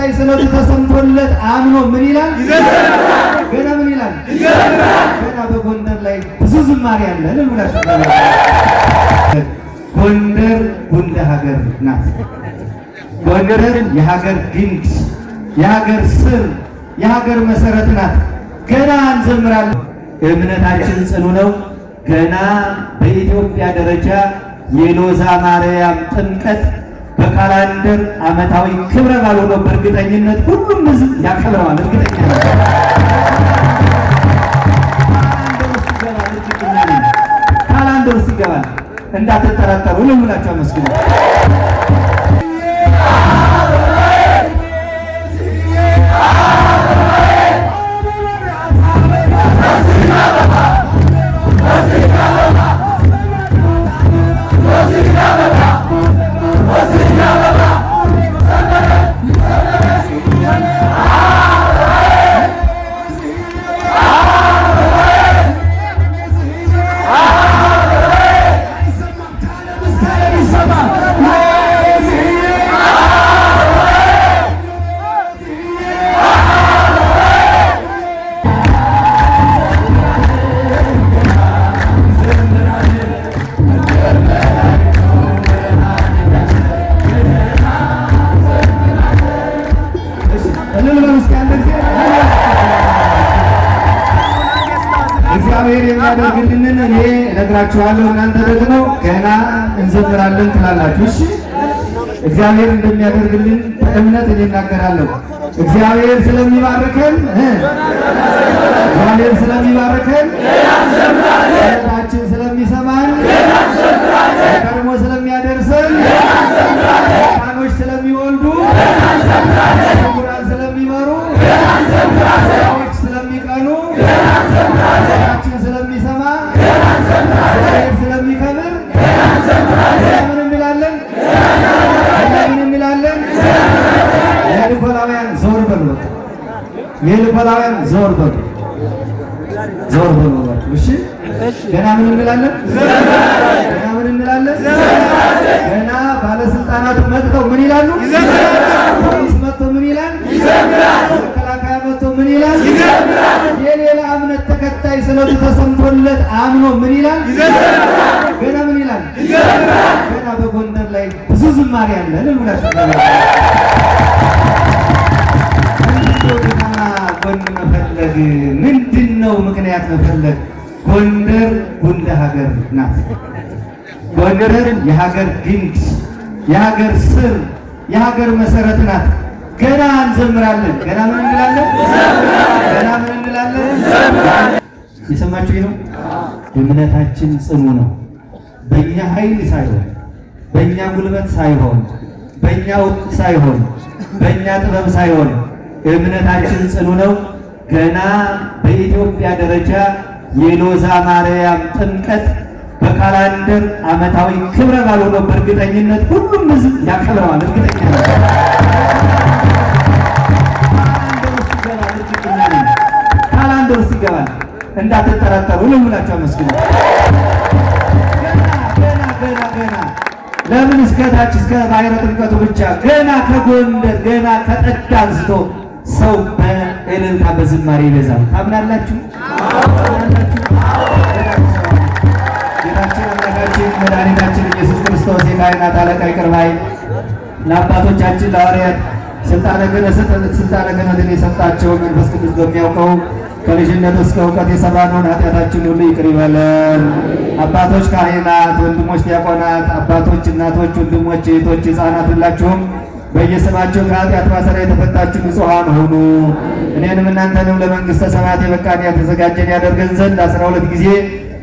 ተከታይ ስለቱ ተሰምቶለት አምኖ ምን ይላል? ገና ምን ይላል? ገና በጎንደር ላይ ብዙ ዝማሬ አለ። ለምናችሁ ጎንደር ጉንደ ሀገር ናት። ጎንደር የሀገር ግንድ፣ የሀገር ስር፣ የሀገር መሰረት ናት። ገና እንዘምራለን። እምነታችን ጽኑ ነው። ገና በኢትዮጵያ ደረጃ የሎዛ ማርያም ጥምቀት በካላንደር ዓመታዊ ክብረ በዓል ሆኖ በእርግጠኝነት ሁሉም ሕዝብ ያከብረዋል። እርግጠኛ ነው። ካላንደር ውስጥ ይገባል። እንዳትጠራጠሩ ለሁላችሁ አመስግኑ። እግዚአብሔር የሚያደርግልንን እኔ እነግራችኋለሁ፣ እናንተ ደግሞ ገና እንዘምራለን ትላላችሁ። እሺ፣ እግዚአብሔር እንደሚያደርግልን በእምነት እኔ እናገራለሁ። እግዚአብሔር ስለሚባርከን ጸሎታችን ስለሚሰማን ቀድሞ ስለሚያደርሰን ሕፃኖች ስለሚወልዱ ስለሚመሩ ሰዎች ስለሚቀኑ ችን ስለሚሰማ ስለሚከብር ምን እንላለን? የልኮላውያን ዞር በሉ፣ የልኮላውያን ዞር በሉ። እሺ፣ ገና ምን እንላለን? ገና ባለስልጣናቱ መጥተው ምን ይላሉ? ፖሊስ መጥቶ ምን ይላል? መከላከያ መጥቶ ምን ይላል? የሌላ እምነት ተከታይ ስለቱ ተሰምቶለት አምኖ ምን ይላል? ገና ምን ይላል? ገና በጎንደር ላይ ብዙ ዝማሬ አለ። ለምናችሁ ጎን መፈለግ ምንድነው? ምክንያት መፈለግ። ጎንደር ጉንደ ሀገር ናት። ጎንደር የሀገር ግንድ፣ የሀገር ስር፣ የሀገር መሰረት ናት። ገና እንዘምራለን። ገና ምን እንላለን? የሰማችሁ ነው። እምነታችን ጽኑ ነው። በእኛ ኃይል ሳይሆን፣ በእኛ ጉልበት ሳይሆን፣ በእኛ እውቀት ሳይሆን፣ በእኛ ጥበብ ሳይሆን እምነታችን ጽኑ ነው። ገና በኢትዮጵያ ደረጃ የሎዛ ማርያም ጥምቀት በካላንደር ዓመታዊ ክብረ በዓል ሆኖ በእርግጠኝነት ሁሉም ሕዝብ ያከብረዋል። እርግጠኛ ነው። ካላንደር ውስጥ ይገባል። እንዳትጠራጠሩ ለሁላችሁ አመስግኑ። ገና ለምን እስከታች እስከ ባሕረ ጥምቀቱ ብቻ ገና ከጎንደር ገና ከጠዳ አንስቶ ሰው በእልልታ በዝማሬ ይበዛል። ታምናላችሁ? ጌታችን አምላካችን መድኃኒታችን ኢየሱስ ክርስቶስ የካህናት አለቃ ይቅር ባይ ለአባቶቻችን ለሐዋርያት ስልጣነ ክህነትን የሰጣቸው መንፈስ ቅዱስ በሚያውቀው ከልጅነት እስከ እውቀት የሰራነውን ኃጢአታችን ሁሉ ይቅር ይበለን። አባቶች ካህናት፣ ወንድሞች ዲያቆናት፣ አባቶች፣ እናቶች፣ ወንድሞች፣ እህቶች፣ ሕፃናት ሁላችሁም በየስማችሁ ከኃጢአት ማሰሪያ የተፈታችሁ ንጹሐን ሁኑ። እኔንም እናንተንም ለመንግሥተ ሰማያት የበቃን ያተዘጋጀን ያደርገን ዘንድ 12 ጊዜ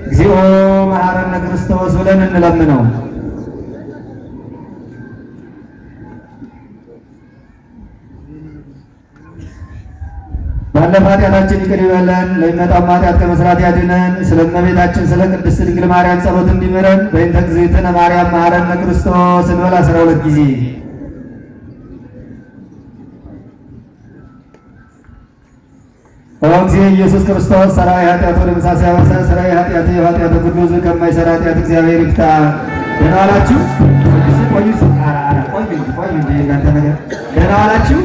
እግዚኦ መሐረነ ክርስቶስ ብለን እንለምነው። ባለፈ ኃጢአታችን ይቅር ይበለን፣ ለሚመጣው ኃጢአት ከመስራት ያድነን። ስለ እመቤታችን ስለ ቅድስት ድንግል ማርያም ጸሎት እንዲምረን በእንተ እግዝእትነ ማርያም መሐረነ ክርስቶስ እንበል 12 ጊዜ። ኦ እግዚእ ኢየሱስ ክርስቶስ ሠራዊ ኃጢአት ወለምሳሌ ያወሰ ሠራዊ ኃጢአት የኃጢአት ቅዱስ ከማይሰራ ኃጢአት እግዚአብሔር ይፍታ። ደህና ዋላችሁ። ቆዩ እንጂ እናንተ ነገር ደህና ዋላችሁ?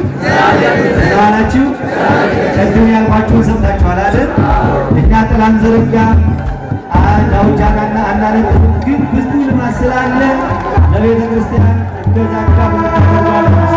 ደህና ዋላችሁ? ቅድም ያልኳችሁን ሰምታችኋል አይደል? እኛ ጥላን ዘረጋ ዳውጃና አናለት ግን ብዙ ልማት ስላለ ለቤተ ክርስቲያን እገዛ ታደርጋለች።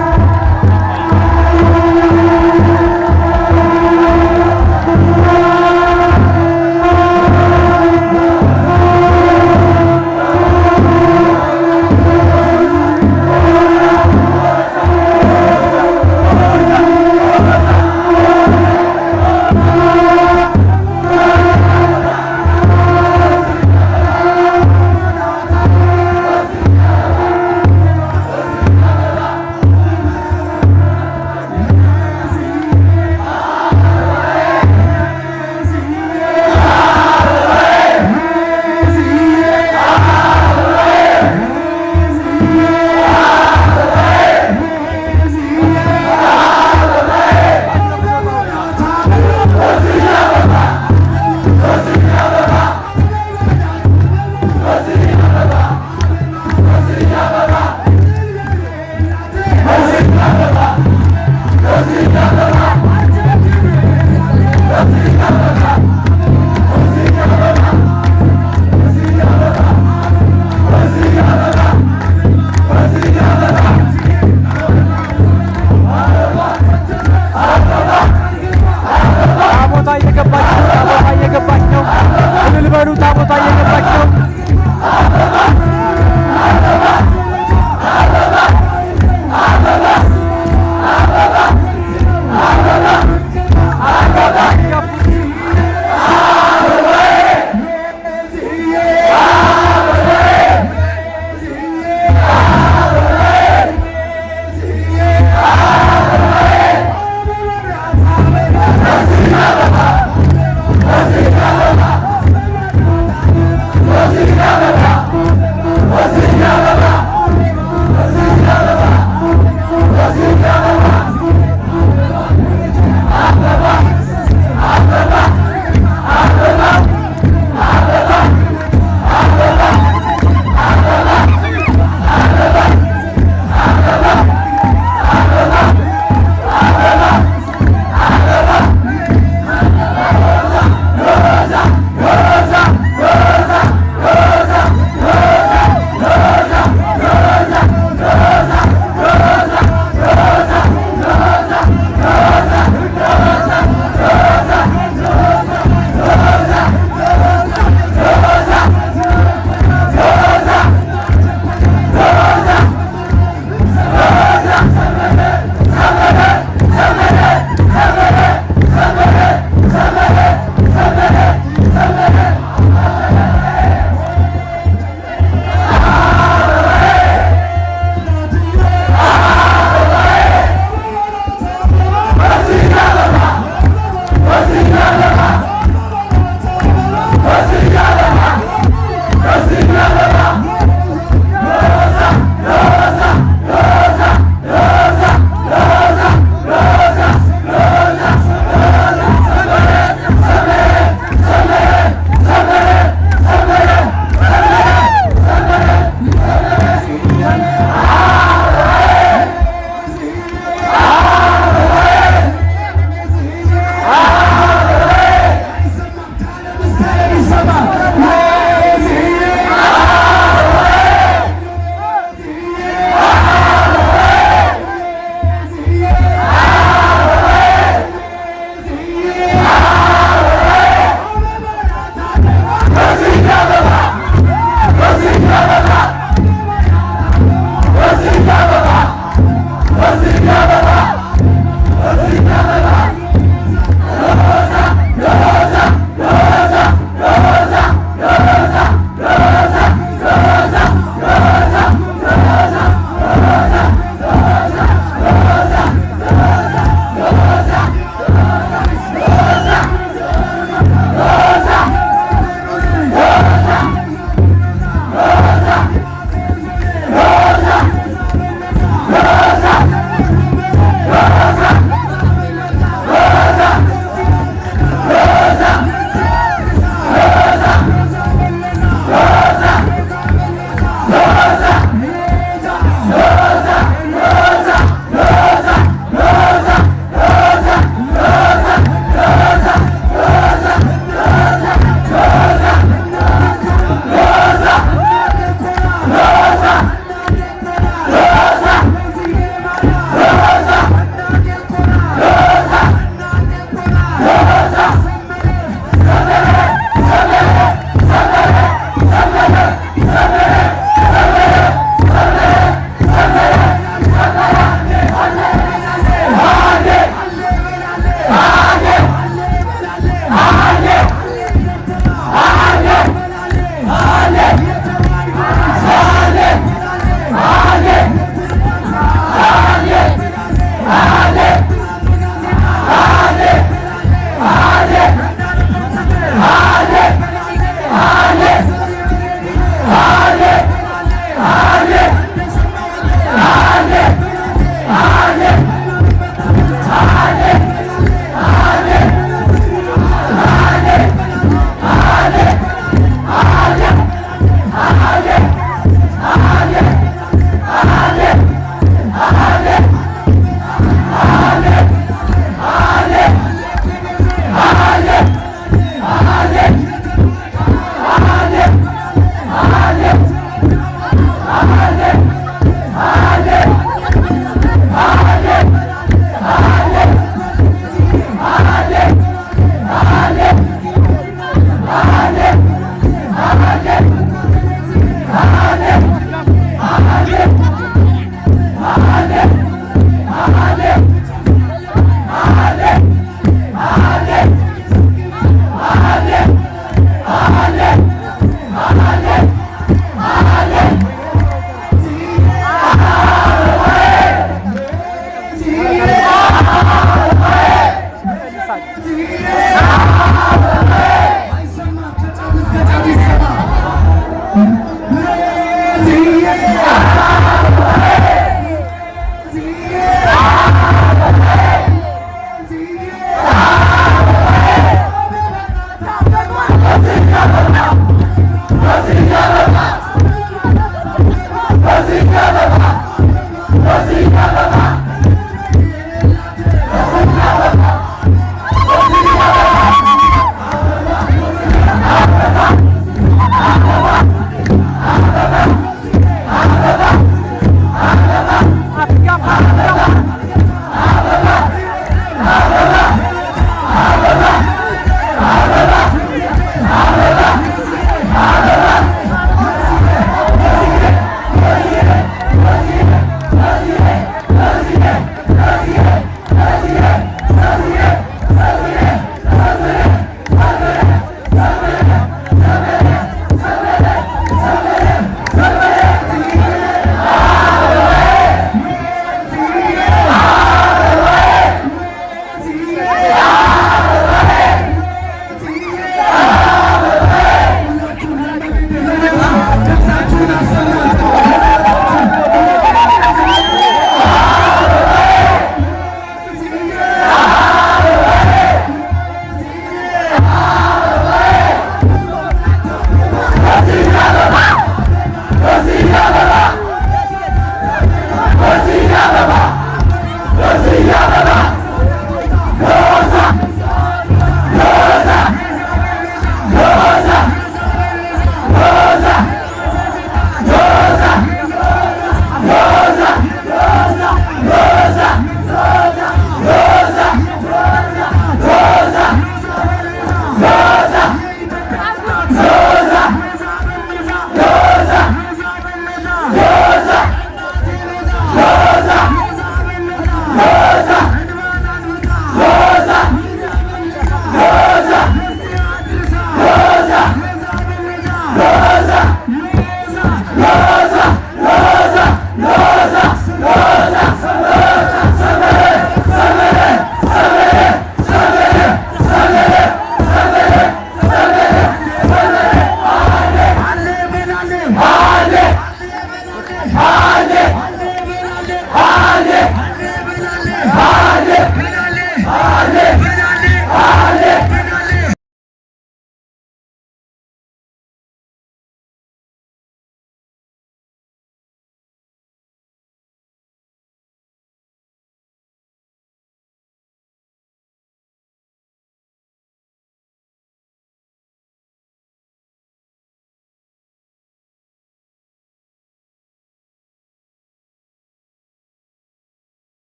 በላሌ